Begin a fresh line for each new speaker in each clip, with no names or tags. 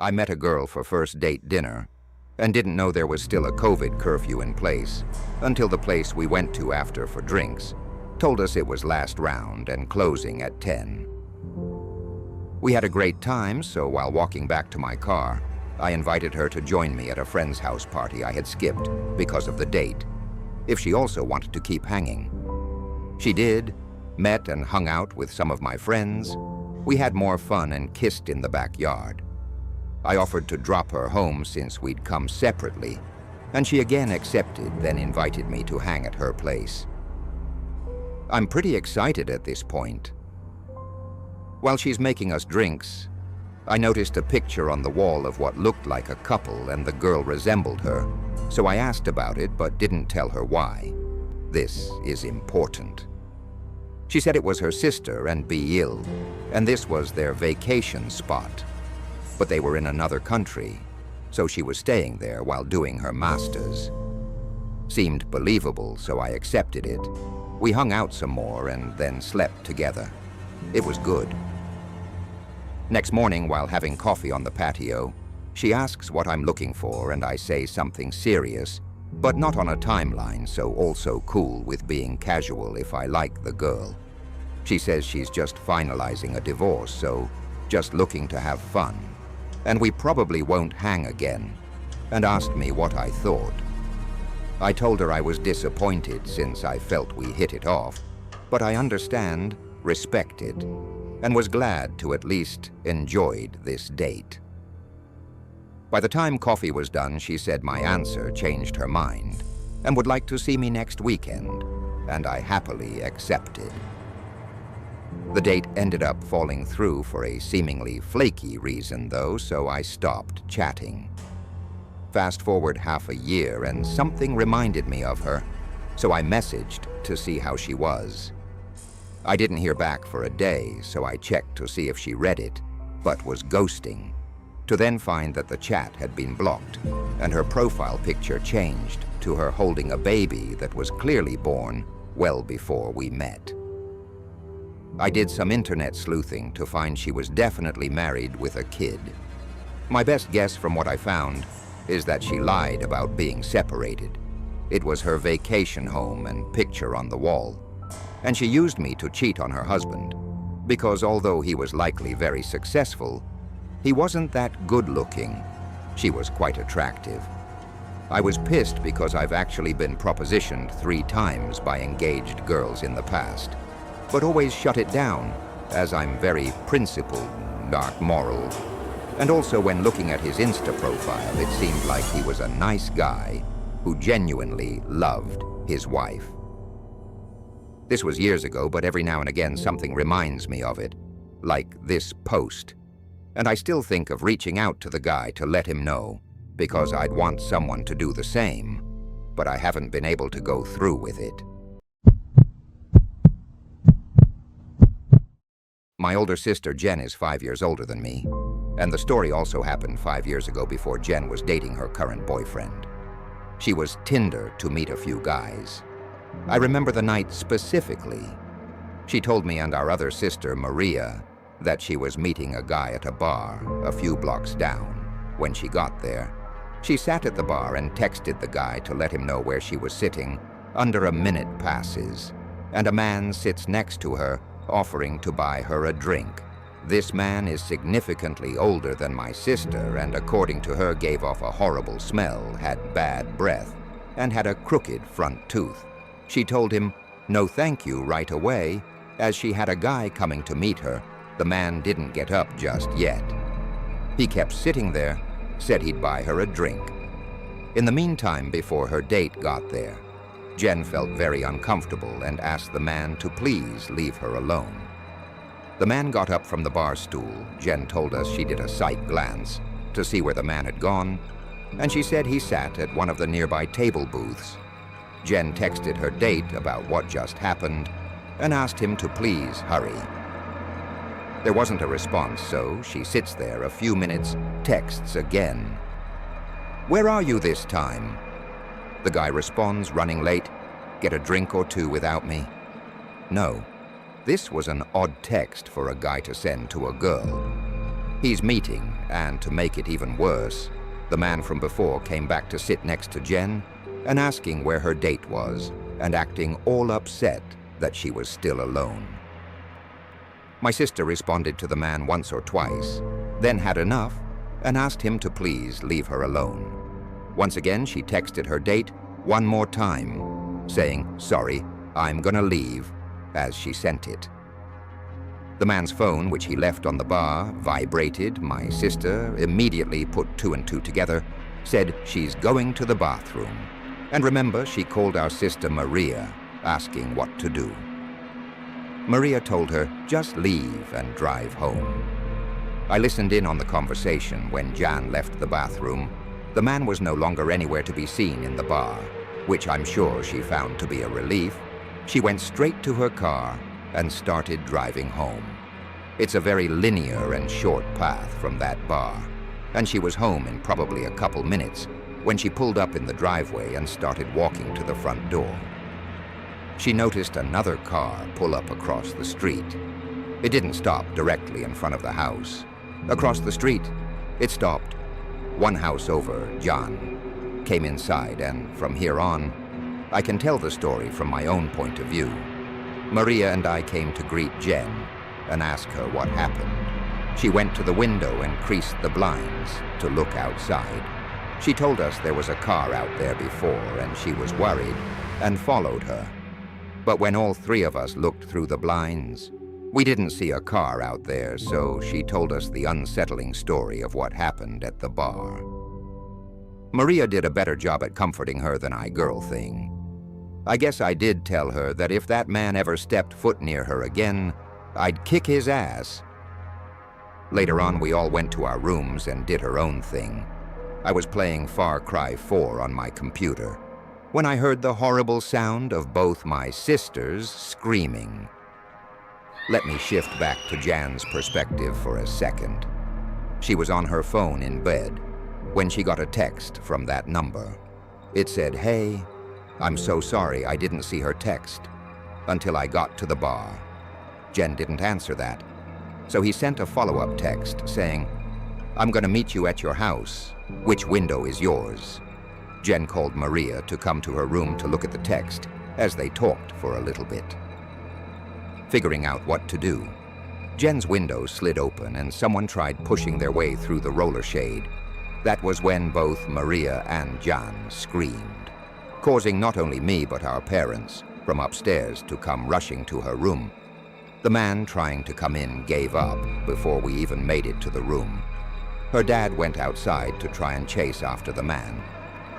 I met a girl for first date dinner and didn't know there was still a COVID curfew in place until the place we went to after for drinks told us it was last round and closing at 10. We had a great time, so while walking back to my car, I invited her to join me at a friend's house party I had skipped because of the date, if she also wanted to keep hanging. She did, met and hung out with some of my friends. We had more fun and kissed in the backyard. I offered to drop her home since we'd come separately, and she again accepted, then invited me to hang at her place. I'm pretty excited at this point. While she's making us drinks, I noticed a picture on the wall of what looked like a couple, and the girl resembled her, so I asked about it but didn't tell her why. This is important. She said it was her sister and be ill, and this was their vacation spot. But they were in another country, so she was staying there while doing her master's. Seemed believable, so I accepted it. We hung out some more and then slept together. It was good. Next morning, while having coffee on the patio, she asks what I'm looking for, and I say something serious, but not on a timeline, so also cool with being casual if I like the girl. She says she's just finalizing a divorce, so just looking to have fun, and we probably won't hang again, and asked me what I thought. I told her I was disappointed since I felt we hit it off, but I understand, respected, and was glad to at least enjoyed this date. By the time coffee was done, she said my answer changed her mind and would like to see me next weekend, and I happily accepted. The date ended up falling through for a seemingly flaky reason, though, so I stopped chatting. Fast forward half a year, and something reminded me of her, so I messaged to see how she was. I didn't hear back for a day, so I checked to see if she read it, but was ghosting, to then find that the chat had been blocked, and her profile picture changed to her holding a baby that was clearly born well before we met. I did some internet sleuthing to find she was definitely married with a kid. My best guess from what I found is that she lied about being separated. It was her vacation home and picture on the wall, and she used me to cheat on her husband, because although he was likely very successful, he wasn't that good-looking. She was quite attractive. I was pissed because I've actually been propositioned 3 times by engaged girls in the past, but always shut it down, as I'm very principled, not moral. And also when looking at his Insta profile, it seemed like he was a nice guy who genuinely loved his wife. This was years ago, but every now and again something reminds me of it, like this post. And I still think of reaching out to the guy to let him know, because I'd want someone to do the same, but I haven't been able to go through with it. My older sister Jen is 5 years older than me, and the story also happened 5 years ago before Jen was dating her current boyfriend. She was Tinder to meet a few guys. I remember the night specifically. She told me and our other sister, Maria, that she was meeting a guy at a bar a few blocks down. When she got there, she sat at the bar and texted the guy to let him know where she was sitting. Under a minute passes, and a man sits next to her, offering to buy her a drink. This man is significantly older than my sister, and according to her gave off a horrible smell, had bad breath, and had a crooked front tooth. She told him no thank you right away, as she had a guy coming to meet her. The man didn't get up just yet. He kept sitting there, said he'd buy her a drink. In the meantime, before her date got there, Jen felt very uncomfortable and asked the man to please leave her alone. The man got up from the bar stool. Jen told us she did a sight glance to see where the man had gone, and she said he sat at one of the nearby table booths. Jen texted her date about what just happened and asked him to please hurry. There wasn't a response, so she sits there a few minutes, texts again. "Where are you this time?" The guy responds, "Running late. Get a drink or two without me?" No. This was an odd text for a guy to send to a girl. He's meeting, and to make it even worse, the man from before came back to sit next to Jen and asking where her date was and acting all upset that she was still alone. My sister responded to the man once or twice, then had enough and asked him to please leave her alone. Once again, she texted her date one more time, saying, "Sorry, I'm gonna leave," as she sent it. The man's phone, which he left on the bar, vibrated. My sister immediately put two and two together, said she's going to the bathroom. And remember, she called our sister Maria, asking what to do. Maria told her, just leave and drive home. I listened in on the conversation. When Jan left the bathroom, the man was no longer anywhere to be seen in the bar, which I'm sure she found to be a relief. She went straight to her car and started driving home. It's a very linear and short path from that bar, and she was home in probably a couple minutes when she pulled up in the driveway and started walking to the front door. She noticed another car pull up across the street. It didn't stop directly in front of the house. Across the street, it stopped. One house over, John came inside, and from here on, I can tell the story from my own point of view. Maria and I came to greet Jen and ask her what happened. She went to the window and creased the blinds to look outside. She told us there was a car out there before and she was worried and followed her. But when all three of us looked through the blinds, we didn't see a car out there, so she told us the unsettling story of what happened at the bar. Maria did a better job at comforting her than I girl thing. I guess I did tell her that if that man ever stepped foot near her again, I'd kick his ass. Later on, we all went to our rooms and did her own thing. I was playing Far Cry 4 on my computer when I heard the horrible sound of both my sisters screaming. Let me shift back to Jan's perspective for a second. She was on her phone in bed when she got a text from that number. It said, "Hey, I'm so sorry I didn't see her text until I got to the bar." Jen didn't answer that, so he sent a follow-up text saying, "I'm gonna meet you at your house. Which window is yours?" Jen called Maria to come to her room to look at the text as they talked for a little bit. Figuring out what to do, Jen's window slid open and someone tried pushing their way through the roller shade. That was when both Maria and Jan screamed, causing not only me but our parents from upstairs to come rushing to her room. The man trying to come in gave up before we even made it to the room. Her dad went outside to try and chase after the man,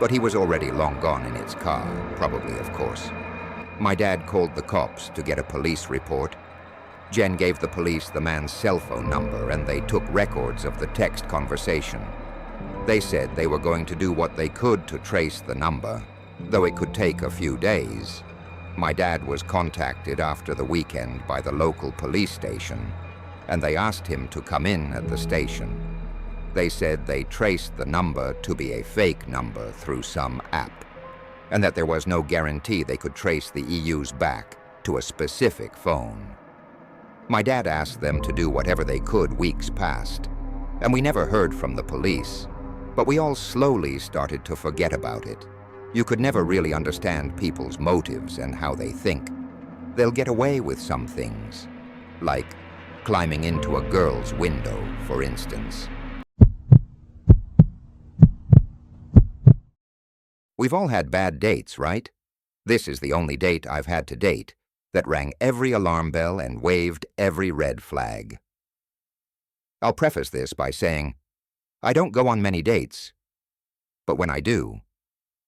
but he was already long gone in his car, probably, of course. My dad called the cops to get a police report. Jen gave the police the man's cell phone number and they took records of the text conversation. They said they were going to do what they could to trace the number, though it could take a few days. My dad was contacted after the weekend by the local police station, and they asked him to come in at the station. They said they traced the number to be a fake number through some app, and that there was no guarantee they could trace the EUs back to a specific phone. My dad asked them to do whatever they could weeks past, and we never heard from the police, but we all slowly started to forget about it. You could never really understand people's motives and how they think. They'll get away with some things, like climbing into a girl's window, for instance. We've all had bad dates, right? This is the only date I've had to date that rang every alarm bell and waved every red flag. I'll preface this by saying, I don't go on many dates, but when I do,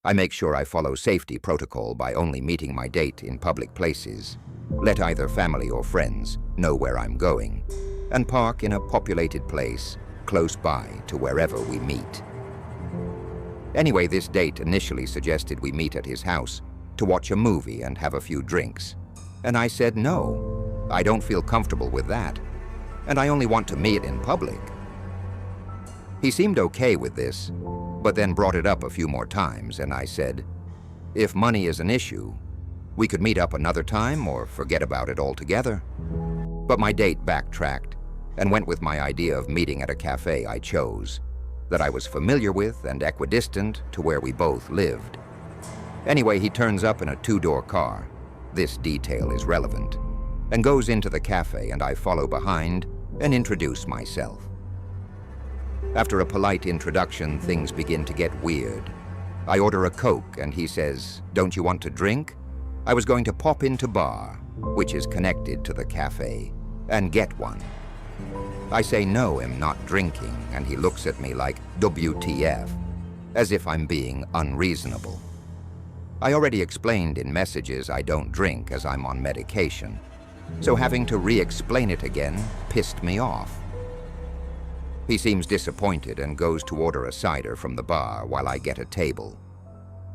I make sure I follow safety protocol by only meeting my date in public places, let either family or friends know where I'm going, and park in a populated place close by to wherever we meet. Anyway, this date initially suggested we meet at his house to watch a movie and have a few drinks, and I said no, I don't feel comfortable with that, and I only want to meet in public. He seemed okay with this, but then brought it up a few more times, and I said, if money is an issue, we could meet up another time or forget about it altogether. But my date backtracked and went with my idea of meeting at a cafe I chose, that I was familiar with and equidistant to where we both lived. Anyway, he turns up in a two-door car. This detail is relevant. And goes into the cafe, and I follow behind and introduce myself. After a polite introduction, things begin to get weird. I order a Coke, and he says, "Don't you want to drink?" I was going to pop into bar, which is connected to the cafe, and get one. I say no, I'm not drinking, and he looks at me like WTF, as if I'm being unreasonable. I already explained in messages I don't drink as I'm on medication, so having to re-explain it again pissed me off. He seems disappointed and goes to order a cider from the bar while I get a table.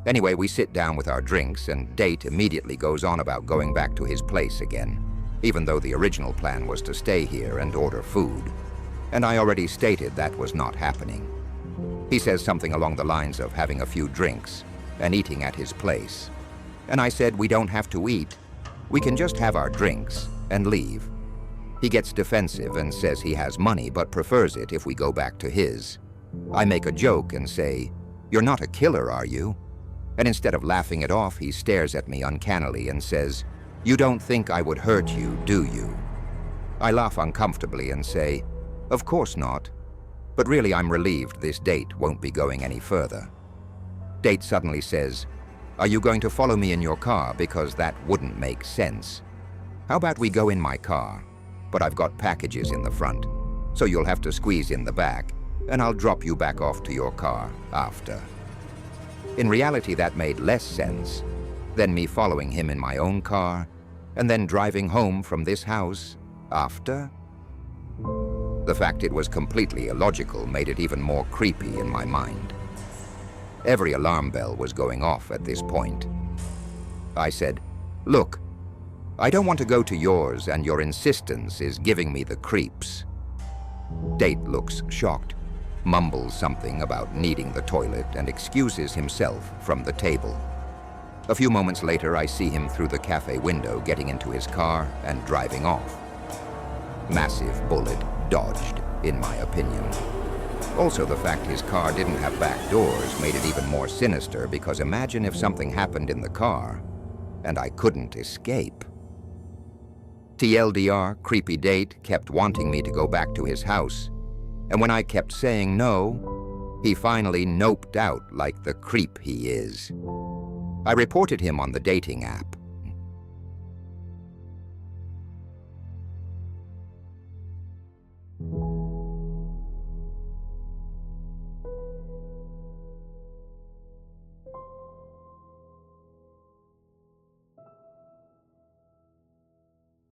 Anyway, we sit down with our drinks, and Date immediately goes on about going back to his place again, even though the original plan was to stay here and order food. And I already stated that was not happening. He says something along the lines of having a few drinks and eating at his place. And I said we don't have to eat. We can just have our drinks and leave. He gets defensive and says he has money but prefers it if we go back to his. I make a joke and say, "You're not a killer, are you?" And instead of laughing it off, he stares at me uncannily and says, "You don't think I would hurt you, do you?" I laugh uncomfortably and say, "Of course not." But really I'm relieved this date won't be going any further. Date suddenly says, "Are you going to follow me in your car? Because that wouldn't make sense. How about we go in my car? But I've got packages in the front, so you'll have to squeeze in the back, and I'll drop you back off to your car after." In reality, that made less sense than me following him in my own car and then driving home from this house after. The fact it was completely illogical made it even more creepy in my mind. Every alarm bell was going off at this point. I said, "Look, I don't want to go to yours, and your insistence is giving me the creeps." Date looks shocked, mumbles something about needing the toilet, and excuses himself from the table. A few moments later, I see him through the cafe window getting into his car and driving off. Massive bullet dodged, in my opinion. Also, the fact his car didn't have back doors made it even more sinister, because imagine if something happened in the car and I couldn't escape. TLDR, creepy Date kept wanting me to go back to his house, and when I kept saying no, he finally noped out like the creep he is. I reported him on the dating app,